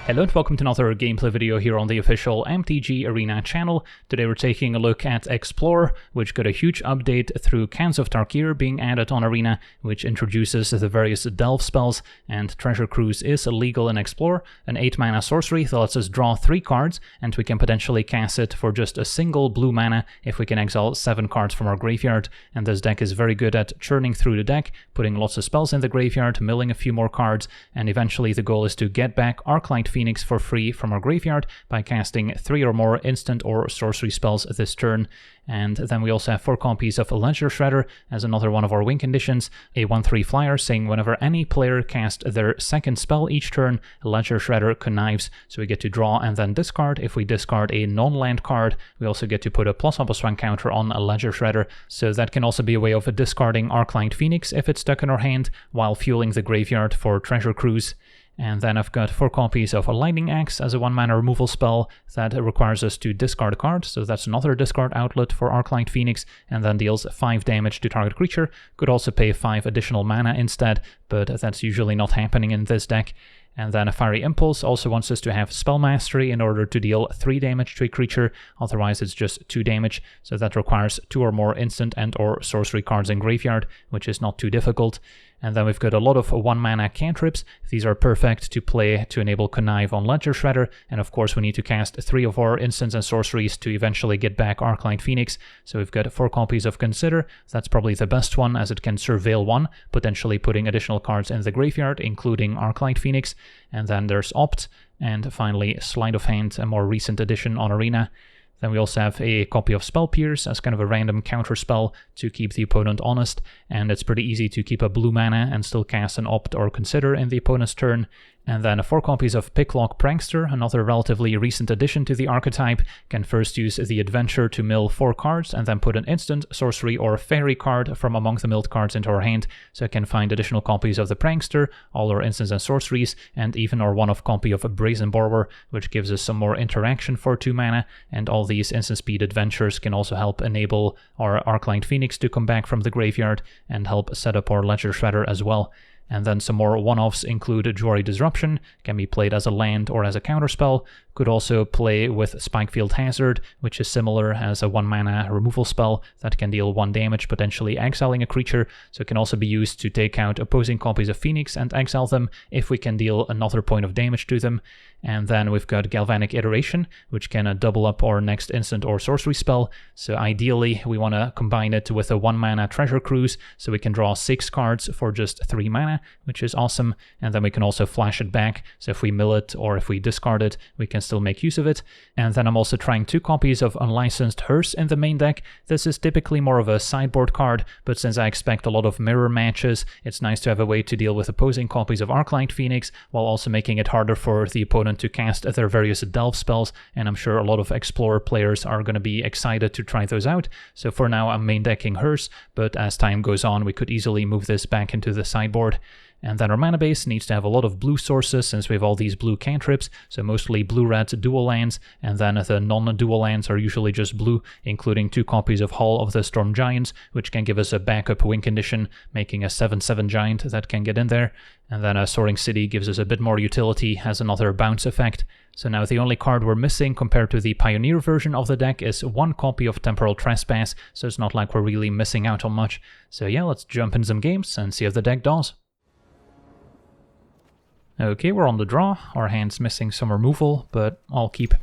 Hello and welcome to another gameplay video here on the official MTG Arena channel. Today we're taking a look at Explore, which got a huge update through Khans of Tarkir being added on Arena, which introduces the various delve spells, and Treasure Cruise is illegal in Explore, an 8-mana sorcery that lets us draw 3 cards, and we can potentially cast it for just a single blue mana if we can exile 7 cards from our graveyard. And this deck is very good at churning through the deck, putting lots of spells in the graveyard, milling a few more cards, and eventually the goal is to get back Arclight Phoenix for free from our graveyard by casting 3 or more instant or sorcery spells this turn. And then we also have 4 copies of Ledger Shredder as another one of our win conditions, a 1/3 flyer saying whenever any player casts their second spell each turn, Ledger Shredder connives, so we get to draw and then discard. If we discard a non-land card, we also get to put a +1/+1 counter on a Ledger Shredder, so that can also be a way of discarding Arclight Phoenix if it's stuck in our hand, while fueling the graveyard for Treasure Cruise. And then I've got 4 copies of a Lightning Axe as a 1-mana removal spell that requires us to discard a card, so that's another discard outlet for Arclight Phoenix, and then deals 5 damage to target creature. Could also pay 5 additional mana instead, but that's usually not happening in this deck. And then a Fiery Impulse also wants us to have Spell Mastery in order to deal 3 damage to a creature, otherwise it's just 2 damage, so that requires 2 or more instant and or sorcery cards in graveyard, which is not too difficult. And then we've got a lot of 1-mana cantrips. These are perfect to play to enable Connive on Ledger Shredder, and of course we need to cast 3 of our instants and sorceries to eventually get back Arclight Phoenix. So we've got 4 copies of Consider. That's probably the best one as it can surveil 1, potentially putting additional cards in the graveyard, including Arclight Phoenix. And then there's Opt, and finally Sleight of Hand, a more recent addition on Arena. Then we also have a copy of Spell Pierce as kind of a random counter spell to keep the opponent honest, and it's pretty easy to keep a blue mana and still cast an Opt or Consider in the opponent's turn. And then 4 copies of Picklock Prankster, another relatively recent addition to the archetype, can first use the Adventure to mill 4 cards and then put an instant, sorcery, or fairy card from among the milled cards into our hand, so I can find additional copies of the Prankster, all our instants and sorceries, and even our 1-off copy of Brazen Borrower, which gives us some more interaction for 2 mana, and all these instant speed adventures can also help enable our Arclight Phoenix to come back from the graveyard and help set up our Ledger Shredder as well. And then some more one-offs include Jwari Disruption, can be played as a land or as a counterspell. Could also play with Spikefield Hazard, which is similar as a 1-mana removal spell that can deal 1 damage, potentially exiling a creature, so it can also be used to take out opposing copies of Phoenix and exile them if we can deal another point of damage to them. And then we've got Galvanic Iteration, which can double up our next instant or sorcery spell, so ideally we want to combine it with a 1-mana Treasure Cruise, so we can draw 6 cards for just 3 mana, which is awesome, and then we can also flash it back, so if we mill it or if we discard it, we can still make use of it. And then I'm also trying 2 copies of Unlicensed Hearse in the main deck. This is typically more of a sideboard card, but since I expect a lot of mirror matches, it's nice to have a way to deal with opposing copies of Arclight Phoenix, while also making it harder for the opponent to cast their various delve spells, and I'm sure a lot of Explorer players are going to be excited to try those out. So for now I'm main decking Hearse, but as time goes on we could easily move this back into the sideboard. And then our mana base needs to have a lot of blue sources since we have all these blue cantrips, so mostly blue-red dual lands, and then the non-dual lands are usually just blue, including 2 copies of Hall of the Storm Giants, which can give us a backup win condition, making a 7/7 giant that can get in there. And then a Soaring City gives us a bit more utility as another bounce effect. So now the only card we're missing compared to the Pioneer version of the deck is 1 copy of Temporal Trespass, so it's not like we're really missing out on much. So yeah, let's jump in some games and see how the deck does. Okay, we're on the draw. Our hand's missing some removal, but I'll keep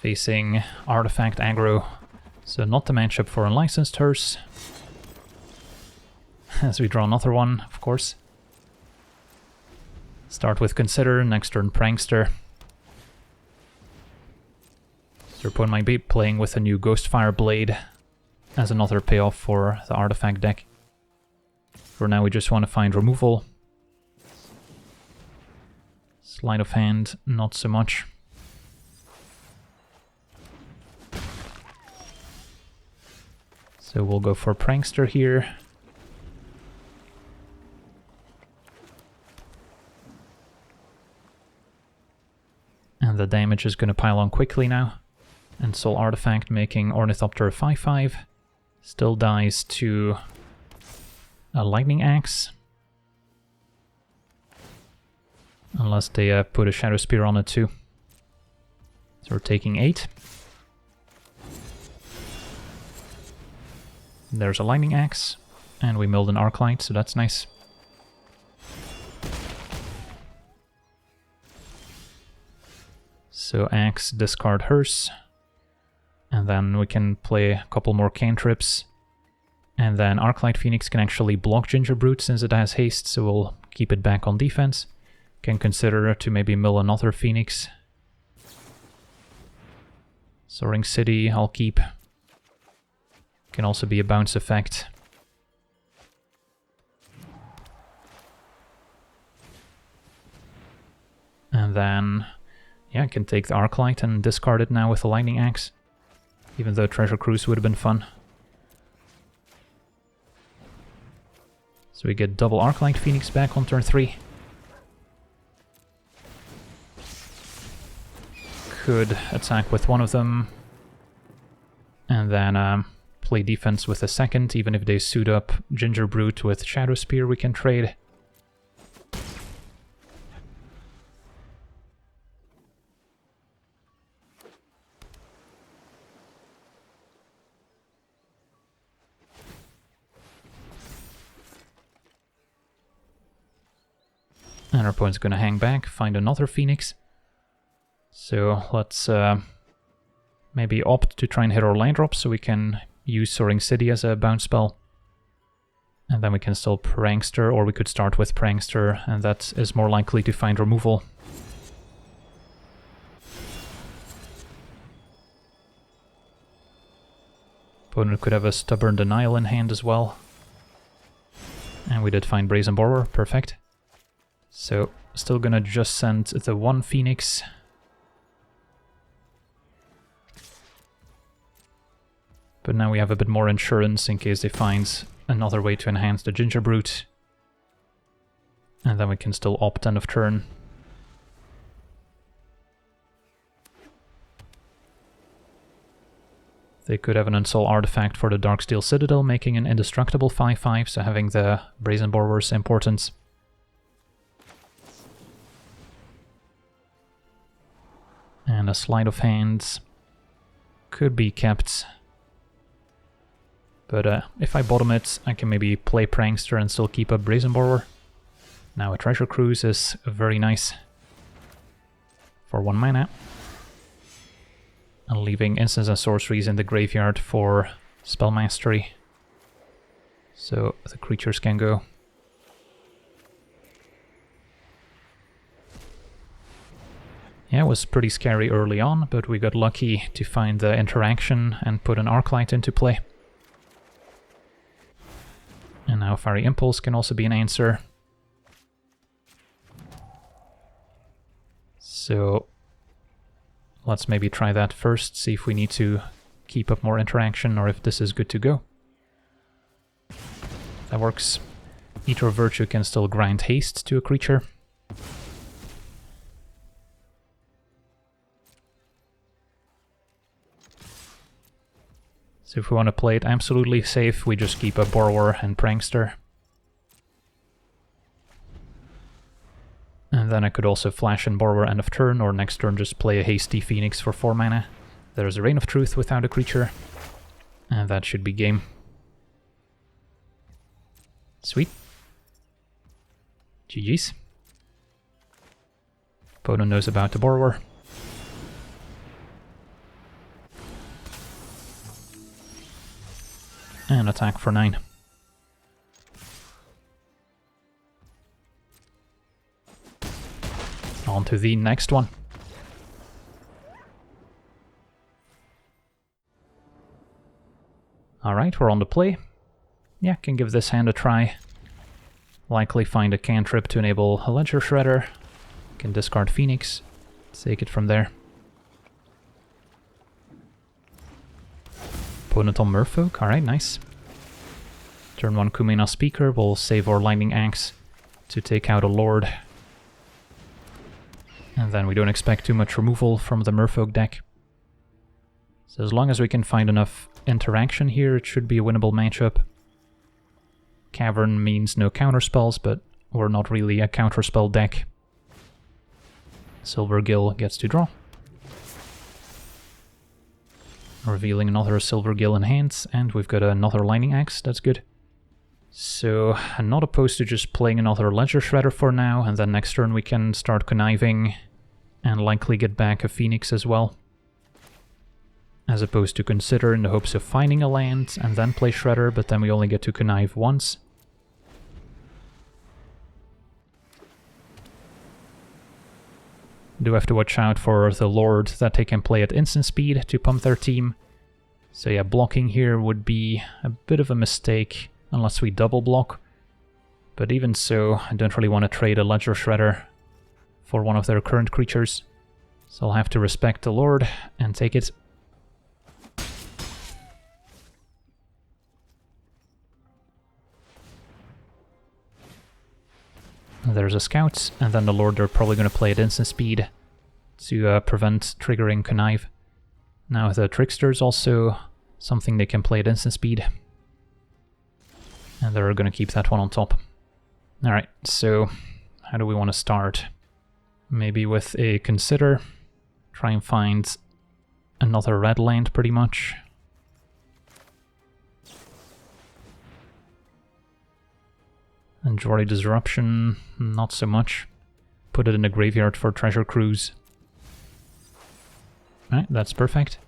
facing Artifact aggro. So not the matchup for Unlicensed Hearse. As we draw another one, of course. Start with Consider, next turn Prankster. Your opponent might be playing with a new Ghostfire Blade as another payoff for the Artifact deck. For now we just want to find removal. Sleight of Hand, not so much. So we'll go for Prankster here. And the damage is going to pile on quickly now. And Soul Artifact making Ornithopter 5/5. Still dies to a Lightning Axe. Unless they put a Shadow Spear on it too. So we're taking 8. There's a Lightning Axe, and we milled an Arclight, so that's nice. So Axe, discard Hearse, and then we can play a couple more cantrips, and then Arclight Phoenix can actually block Gingerbrute since it has haste, so we'll keep it back on defense. Can consider to maybe mill another Phoenix. Soaring City I'll keep. Can also be a bounce effect. And then, yeah, I can take the Arclight and discard it now with the Lightning Axe. Even though Treasure Cruise would have been fun. So we get double Arclight Phoenix back on turn 3. Could attack with one of them. And then play defense with the second. Even if they suit up Gingerbrute with Shadow Spear, we can trade. And our opponent's gonna hang back, find another Phoenix. So let's maybe opt to try and hit our land drop so we can use Soaring City as a bounce spell. And then we can still Prankster, or we could start with Prankster, and that is more likely to find removal. Opponent could have a Stubborn Denial in hand as well. And we did find Brazen Borrower, perfect. So, still gonna just send the one Phoenix. But now we have a bit more insurance in case they find another way to enhance the Gingerbrute. And then we can still opt end of turn. They could have an Unsoul Artifact for the Darksteel Citadel, making an indestructible 5/5, so having the Brazen Borrower is important. And a Sleight of Hand could be kept. But if I bottom it, I can maybe play Prankster and still keep up Brazen Borrower. Now a Treasure Cruise is very nice for 1 mana. And leaving instants and sorceries in the graveyard for Spell Mastery. So the creatures can go. Yeah, it was pretty scary early on, but we got lucky to find the interaction and put an Arclight into play. And now Fiery Impulse can also be an answer. So let's maybe try that first, see if we need to keep up more interaction or if this is good to go. That works. Eater of Virtue can still grind haste to a creature. So if we want to play it absolutely safe, we just keep a Borrower and Prankster. And then I could also flash in Borrower end of turn, or next turn just play a hasty Phoenix for 4 mana. There's a Reign of Truth without a creature. And that should be game. Sweet. GG's. Opponent knows about the Borrower. And attack for 9. On to the next one. Alright, we're on the play. Yeah, can give this hand a try. Likely find a cantrip to enable a Ledger Shredder. Can discard Phoenix. Take it from there. Opponent on Merfolk, alright, nice. Turn 1 Kumena Speaker, we'll save our Lightning Axe to take out a Lord. And then we don't expect too much removal from the Merfolk deck. So as long as we can find enough interaction here, it should be a winnable matchup. Cavern means no counterspells, but we're not really a counterspell deck. Silver Gill gets to draw. Revealing another Silver Gill in hand, and we've got another Lightning Axe, that's good. So, I'm not opposed to just playing another Ledger Shredder for now, and then next turn we can start conniving and likely get back a Phoenix as well. As opposed to consider in the hopes of finding a land and then play Shredder, but then we only get to connive once. Do have to watch out for the Lord that they can play at instant speed to pump their team. So yeah, blocking here would be a bit of a mistake unless we double block. But even so, I don't really want to trade a Ledger Shredder for one of their current creatures. So I'll have to respect the Lord and take it. There's a Scout, and then the Lord they're probably going to play at instant speed to prevent triggering Connive. Now the Trickster is also something they can play at instant speed. And they're going to keep that one on top. Alright, so how do we want to start? Maybe with a Consider. Try and find another red land pretty much. And Jwari Disruption, not so much. Put it in the graveyard for Treasure Cruise. Alright, that's perfect.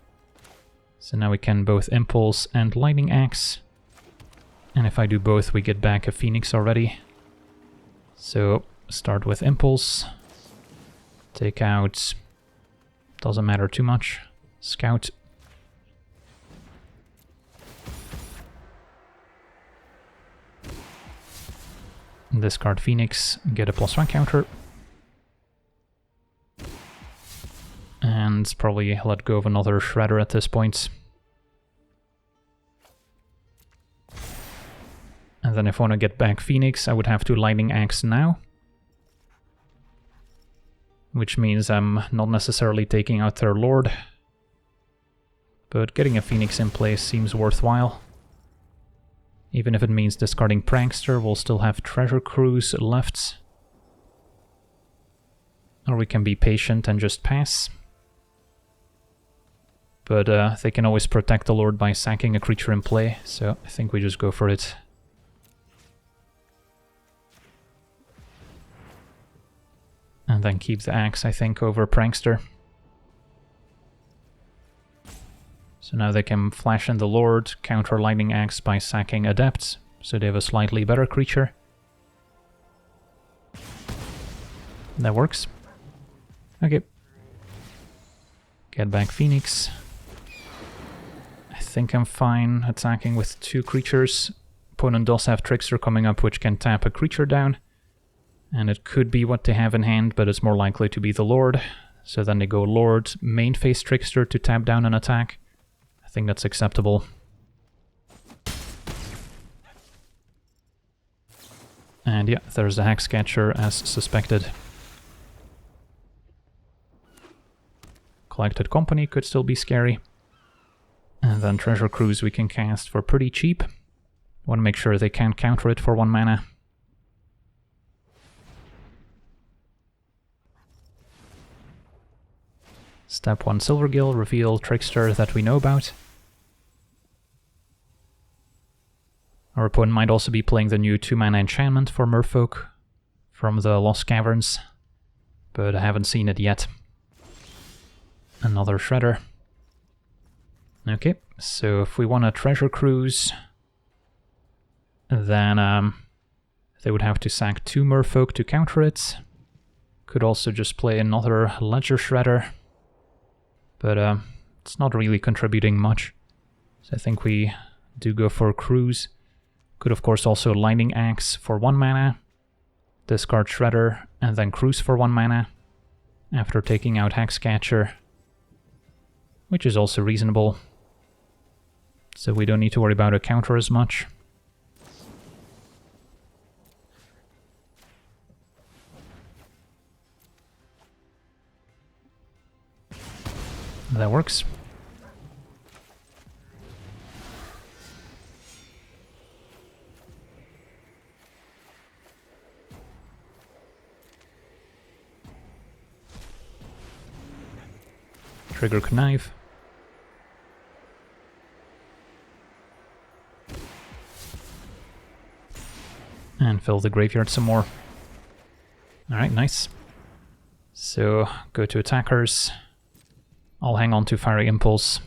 So now we can both Impulse and Lightning Axe. And if I do both, we get back a Phoenix already. So, start with Impulse. Take out... doesn't matter too much. Scout. Discard Phoenix, get a +1 counter. And probably let go of another Shredder at this point. And then if I want to get back Phoenix, I would have to Lightning Axe now. Which means I'm not necessarily taking out their Lord. But getting a Phoenix in place seems worthwhile. Even if it means discarding Prankster, we'll still have Treasure Cruise left. Or we can be patient and just pass. But they can always protect the Lord by sacking a creature in play, so I think we just go for it. And then keep the Axe, I think, over Prankster. So now they can flash in the Lord, counter Lightning Axe by sacking Adepts, so they have a slightly better creature. That works. Okay. Get back Phoenix. I think I'm fine attacking with 2 creatures. Opponent does have Trickster coming up, which can tap a creature down. And it could be what they have in hand, but it's more likely to be the Lord. So then they go Lord, main phase Trickster to tap down an attack. I think that's acceptable. And yeah, there's the Hexcatcher as suspected. Collected Company could still be scary. And then Treasure Cruise we can cast for pretty cheap. Want to make sure they can't counter it for 1 mana. Step 1 Silvergill, reveal Trickster that we know about. Our opponent might also be playing the new 2-mana enchantment for Merfolk from the Lost Caverns, but I haven't seen it yet. Another Shredder. Okay, so if we want a Treasure Cruise, then they would have to sack 2 Merfolk to counter it. Could also just play another Ledger Shredder, but it's not really contributing much. So I think we do go for Cruise. Could of course also Lightning Axe for 1 mana, discard Shredder, and then Cruise for 1 mana, after taking out Hexcatcher, which is also reasonable. So we don't need to worry about a counter as much. That works. Trigger Connive. And fill the graveyard some more. Alright, nice. So, go to attackers. I'll hang on to Fiery Impulse.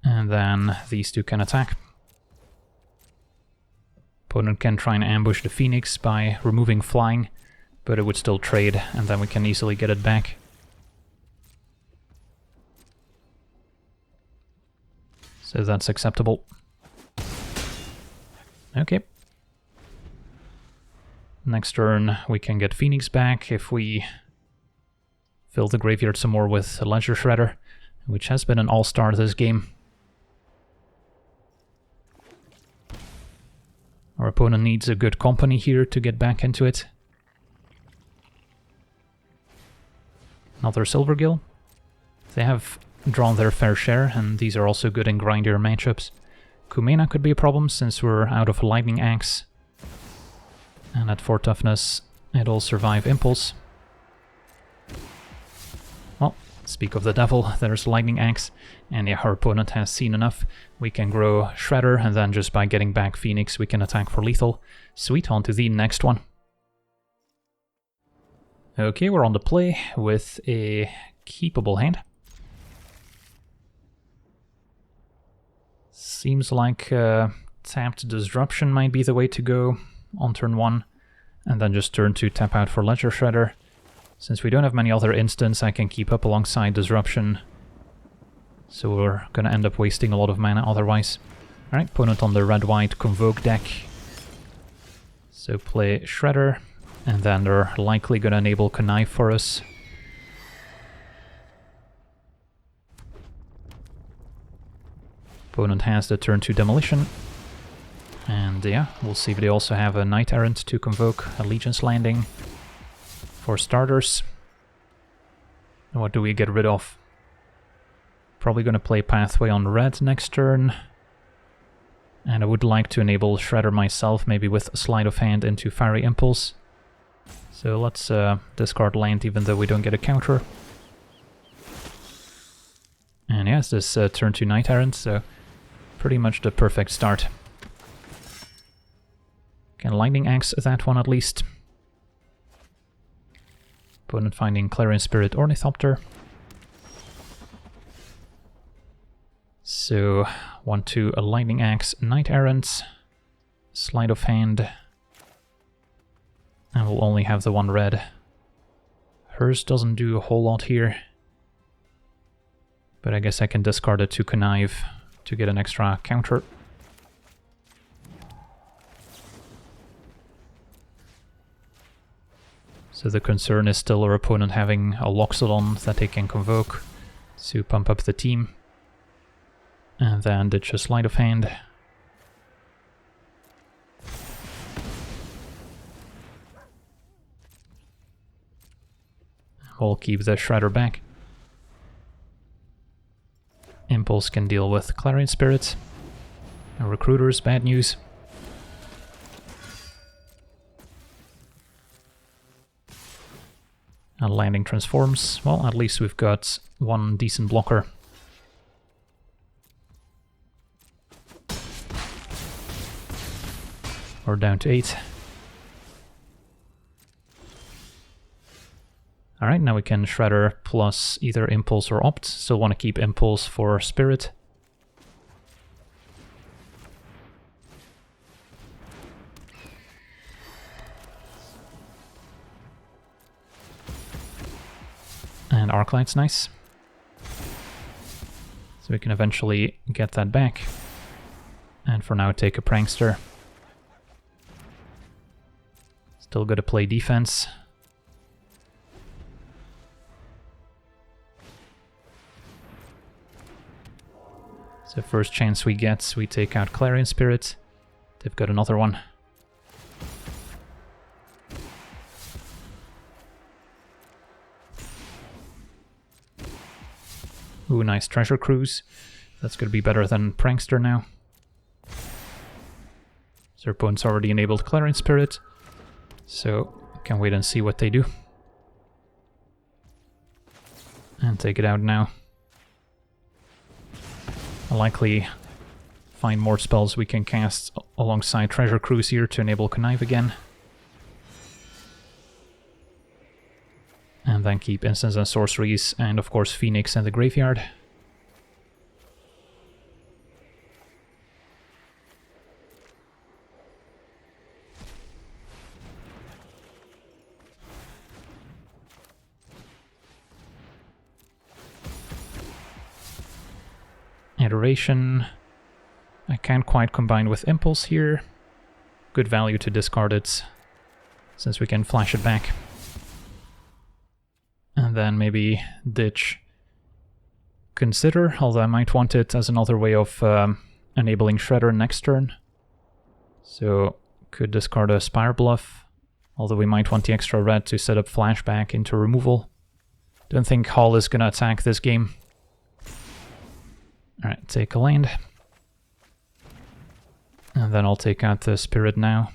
And then these two can attack. Opponent can try and ambush the Phoenix by removing flying, but it would still trade, and then we can easily get it back. So that's acceptable. Okay. Next turn we can get Phoenix back if we fill the graveyard some more with Ledger Shredder, which has been an all-star this game. Our opponent needs a good company here to get back into it. Another Silvergill. They have drawn their fair share, and these are also good in grindier matchups. Kumena could be a problem since we're out of Lightning Axe. And at 4 toughness, it'll survive Impulse. Well, speak of the devil, there's Lightning Axe, and yeah, our opponent has seen enough. We can grow Shredder, and then just by getting back Phoenix, we can attack for lethal. Sweet, on to the next one. Okay, we're on the play with a keepable hand. Seems like tapped Disruption might be the way to go on turn 1, and then just turn 2 tap out for Ledger Shredder. Since we don't have many other instants, I can keep up alongside Disruption, so we're gonna end up wasting a lot of mana otherwise. Alright, opponent on the red-white Convoke deck. So play Shredder, and then they're likely gonna enable Connive for us. Opponent has the turn 2 Demolition. And yeah, we'll see if they also have a Knight Errant to convoke Allegiance Landing. For starters. And what do we get rid of? Probably gonna play Pathway on red next turn. And I would like to enable Shredder myself, maybe with a Sleight of Hand into Fiery Impulse. So let's discard land even though we don't get a counter. And yes, this turn 2 Knight Errant, so pretty much the perfect start. Can Lightning Axe that one at least. Opponent finding Clarion Spirit Ornithopter. So, 1-2 a Lightning Axe, Knight Errant, Sleight of Hand, and we'll only have the one red. Hers doesn't do a whole lot here, but I guess I can discard it to Connive to get an extra counter. So the concern is still our opponent having a Loxodon that they can convoke to pump up the team. And then ditch a Sleight of Hand. We'll keep the Shredder back. Impulse can deal with Clarion Spirit. And Recruiters, bad news. And landing transforms. Well, at least we've got one decent blocker. We're down to 8. Alright, now we can Shredder plus either Impulse or Opt. Still want to keep Impulse for Spirit. And Arclight's nice. So we can eventually get that back. And for now take a Prankster. Still got to play defense. So first chance we get, we take out Clarion Spirit. They've got another one. Ooh, nice Treasure Cruise. That's going to be better than Prankster now. So opponent's already enabled Clarion Spirit. So can wait and see what they do. And take it out now. I'll likely find more spells we can cast alongside Treasure Cruise here to enable Connive again. And then keep instants and sorceries, and of course Phoenix in the graveyard. Iteration. I can't quite combine with Impulse here. Good value to discard it, since we can flash it back. And then maybe ditch Consider, although I might want it as another way of enabling Shredder next turn. So could discard a Spire Bluff, although we might want the extra red to set up flashback into removal. Don't think Hall is gonna attack this game. Alright, take a land. And then I'll take out the Spirit now.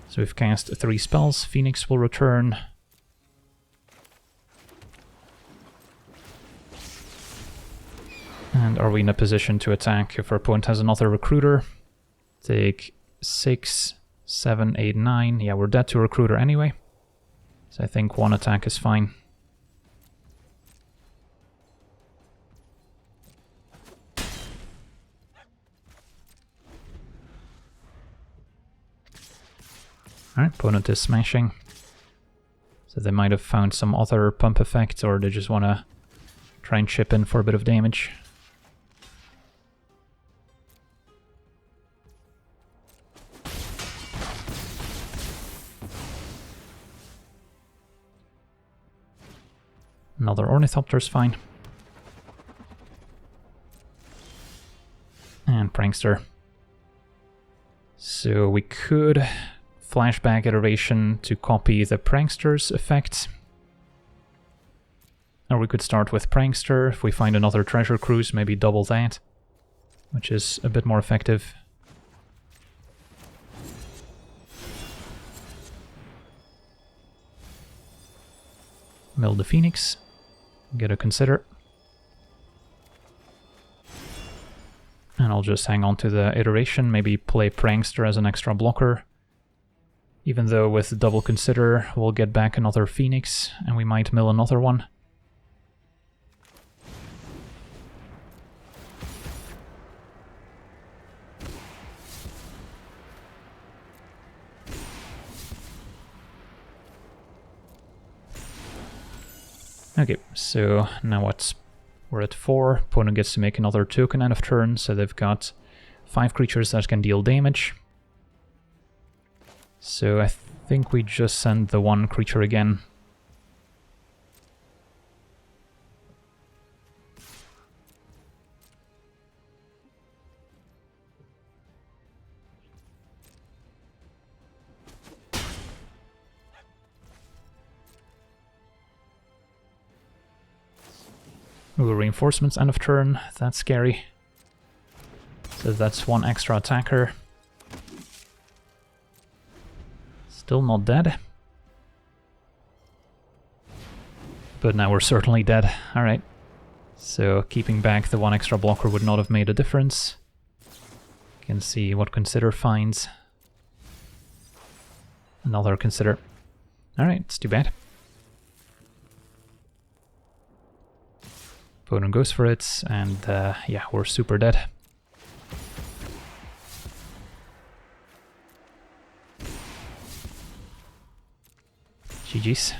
So we've cast 3 spells. Phoenix will return. And are we in a position to attack if our opponent has another Recruiter? Take 6, 7, 8, 9. Yeah, we're dead to Recruiter anyway. So I think one attack is fine. Alright, opponent is smashing. So they might have found some other pump effect, or they just want to try and chip in for a bit of damage. Another Ornithopter's fine. And Prankster. So we could flashback Iteration to copy the Prankster's effect. Or we could start with Prankster. If we find another Treasure Cruise, maybe double that, which is a bit more effective. Mill the Phoenix. Get a Consider. And I'll just hang on to the Iteration, maybe play Prankster as an extra blocker. Even though with double Consider we'll get back another Phoenix, and we might mill another one. Okay, so now what's... We're at 4, opponent gets to make another token end of turn, so they've got 5 creatures that can deal damage. So I think we just send the 1 creature again. Ooh, reinforcements end of turn, that's scary. So that's 1 extra attacker. Still not dead. But now we're certainly dead. Alright. So keeping back the 1 extra blocker would not have made a difference. You can see what Consider finds. Another Consider. Alright, it's too bad. Opponent goes for it, and yeah, we're super dead. GG's.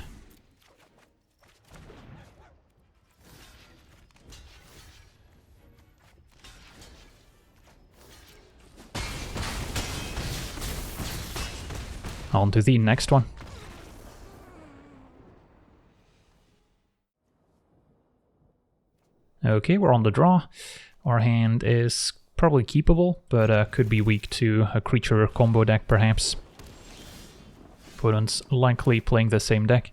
On to the next one. Okay, we're on the draw. Our hand is probably keepable, but could be weak to a creature combo deck perhaps. Opponent's likely playing the same deck.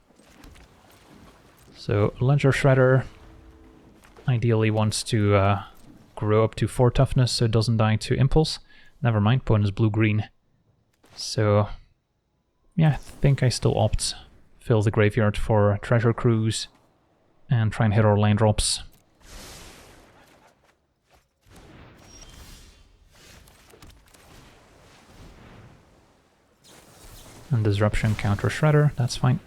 So Ledger Shredder ideally wants to grow up to 4 toughness so it doesn't die to Impulse. Never mind, opponent's blue-green. So, yeah, I think I still opt. Fill the graveyard for Treasure Cruise and try and hit our land drops. And Disruption counter Shredder, that's fine.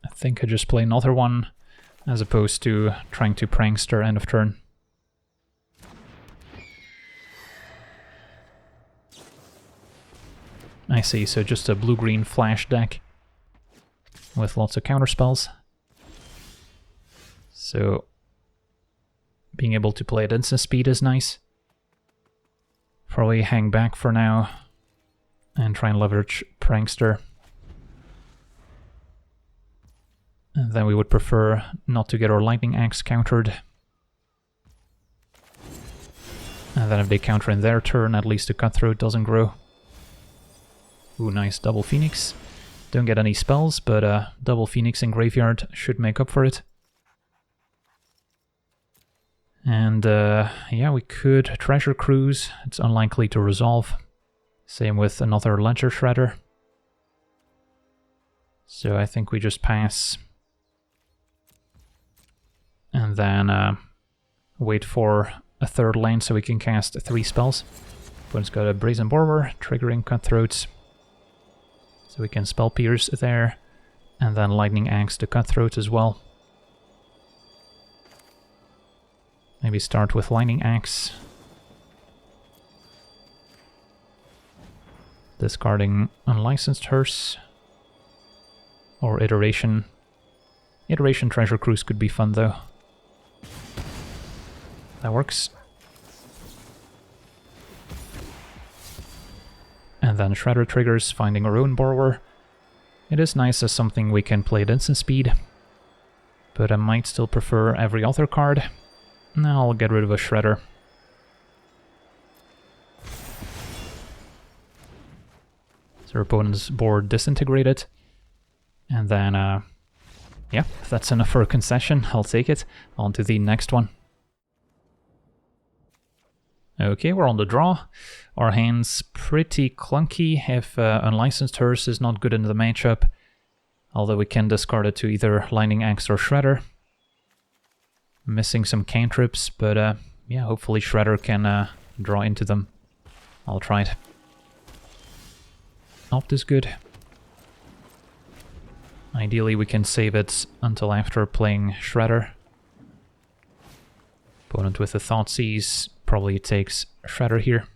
I think I just play another one as opposed to trying to Prankster end of turn. I see, so just a blue-green flash deck with lots of counter spells. So being able to play at instant speed is nice. Probably hang back for now and try and leverage Prankster. And then we would prefer not to get our Lightning Axe countered. And then if they counter in their turn, at least the Cutthroat doesn't grow. Ooh, nice double Phoenix. Don't get any spells, but double Phoenix in graveyard should make up for it. And yeah, we could Treasure Cruise. It's unlikely to resolve. Same with another Ledger Shredder. So I think we just pass. And then wait for a third land so we can cast 3 spells. Opponent's got a Brazen Borrower, triggering Cutthroats. So we can Spell Pierce there. And then Lightning Axe to Cutthroat as well. Maybe start with Lightning Axe. Discarding Unlicensed Hearse. Or Iteration. Iteration Treasure Cruise could be fun though. That works. And then Shredder triggers, finding our own Borrower. It is nice as something we can play at instant speed. But I might still prefer every other card. Now I'll get rid of a Shredder. So our opponent's board disintegrated. And then, yeah, if that's enough for a concession, I'll take it. On to the next one. Okay, we're on the draw. Our hand's pretty clunky if Unlicensed Hearse is not good into the matchup. Although we can discard it to either Lightning Axe or Shredder. Missing some cantrips, but yeah, hopefully Shredder can draw into them. I'll try it. Opt is good. Ideally we can save it until after playing Shredder. Opponent with the Thoughtseize probably takes Shredder here.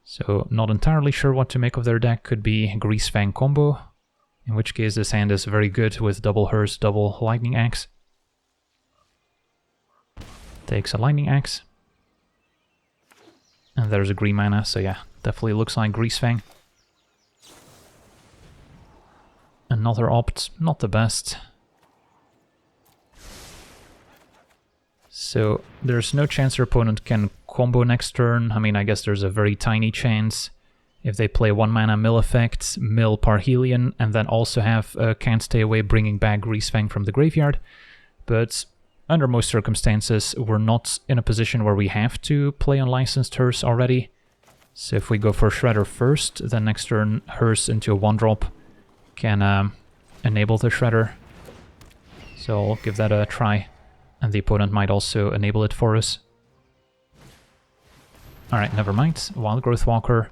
So not entirely sure what to make of their deck. Could be Greasefang combo, in which case this hand is very good with double Hearse, double Lightning Axe. Takes a Lightning Axe. And there's a green mana, so yeah, definitely looks like Greasefang. Another opt, not the best. So there's no chance your opponent can combo next turn. I mean, I guess there's a very tiny chance. If they play 1 mana mill effect, mill Parhelion, and then also have Can't Stay Away bringing back Greasefang from the graveyard. But under most circumstances, we're not in a position where we have to play Unlicensed Hearse already. So if we go for Shredder first, then next turn Hearse into a 1-drop can enable the Shredder. So I'll give that a try. And the opponent might also enable it for us. Alright, never mind. Wildgrowth Walker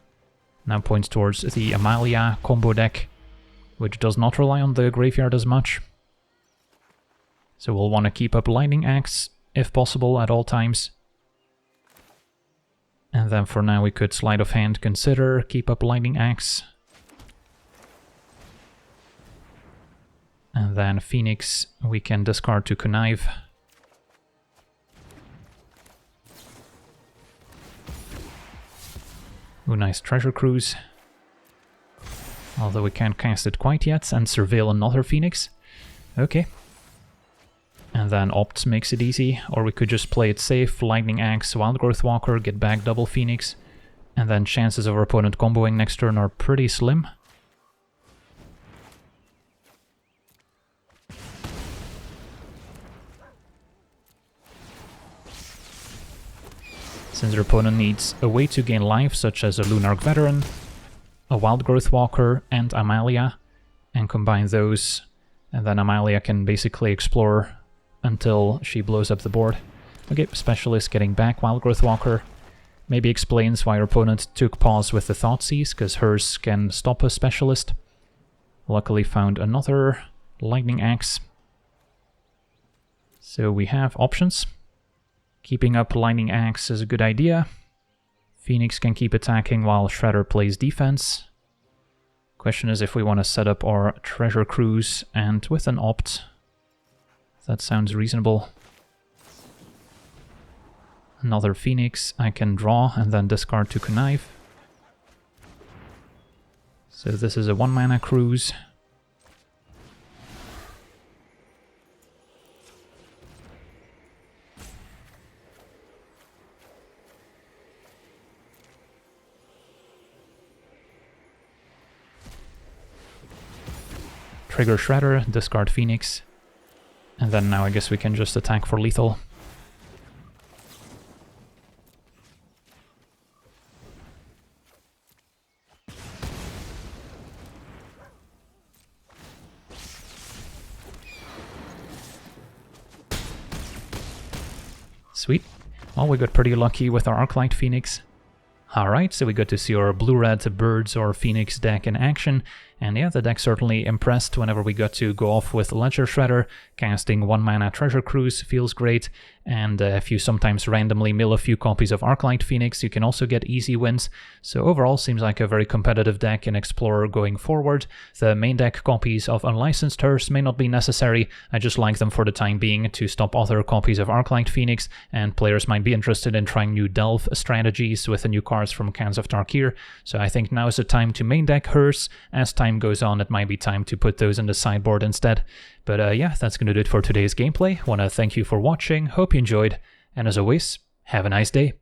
now points towards the Amalia combo deck, which does not rely on the graveyard as much. So we'll want to keep up Lightning Axe, if possible, at all times. And then for now we could sleight of hand consider, keep up Lightning Axe. And then Phoenix we can discard to Connive. Ooh, nice Treasure Cruise. Although we can't cast it quite yet, and Surveil another Phoenix. Okay. And then Opt makes it easy, or we could just play it safe, Lightning Axe, Wildgrowth Walker, get back double Phoenix, and then chances of our opponent comboing next turn are pretty slim. since your opponent needs a way to gain life, such as a Lunarch Veteran, a Wild Growth Walker, and Amalia, and combine those, and then Amalia can basically explore until she blows up the board. Okay, Specialist getting back Wild Growth Walker. Maybe explains why your opponent took pause with the Thoughtseize, because hers can stop a Specialist. Luckily found another Lightning Axe. So we have options. Keeping up Lightning Axe is a good idea. Phoenix can keep attacking while Shredder plays defense. Question is if we want to set up our Treasure Cruise, and with an opt, that sounds reasonable. Another Phoenix I can draw and then discard to connive. So this is a 1-mana cruise. Trigger Shredder, discard Phoenix, and then now I guess we can just attack for lethal. Sweet. Well, we got pretty lucky with our Arclight Phoenix. Alright, so we got to see our blue-red Birds or Phoenix deck in action, and yeah, the deck certainly impressed whenever we got to go off with Ledger Shredder. Casting 1-mana Treasure Cruise feels great, and if you sometimes randomly mill a few copies of Arclight Phoenix, you can also get easy wins. So overall, seems like a very competitive deck in Explorer going forward. The main deck copies of Unlicensed Hearse may not be necessary, I just like them for the time being to stop other copies of Arclight Phoenix, and players might be interested in trying new Delve strategies with the new cards from Khans of Tarkir. So I think now is the time to main deck Hearse. As time goes on, it might be time to put those in the sideboard instead. But yeah, that's gonna do it for today's gameplay. Wanna thank you for watching, hope you enjoyed, and as always, have a nice day.